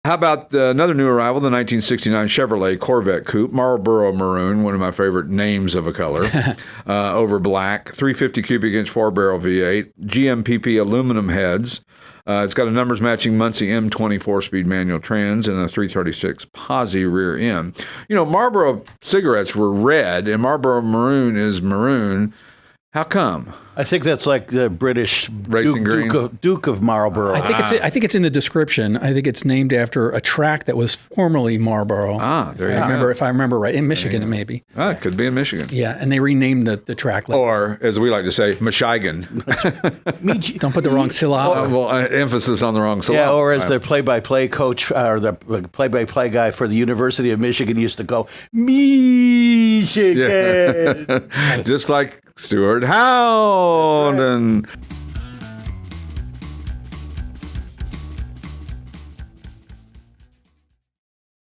How about another new arrival, the 1969 Chevrolet Corvette coupe, Marlboro Maroon, one of my favorite names of a color, over black, 350 cubic inch 4-barrel V8, GMPP aluminum heads. It's got a numbers matching Muncie M24 speed manual trans and a 336 posi rear end. You know, Marlboro cigarettes were red and Marlboro Maroon is maroon. How come? I think that's like the British Racing green? Duke of Marlboro. I think it's in the description. I think it's named after a track that was formerly Marlboro. There you go. If I remember right, in Michigan maybe. It could be in Michigan. Yeah, and they renamed the track. Or, as we like to say, Michigan. Don't put the wrong syllable. Emphasis on the wrong syllable. Yeah, or as the play-by-play coach or the play-by-play guy for the University of Michigan used to go, Michigan. Just like Stuart Howden.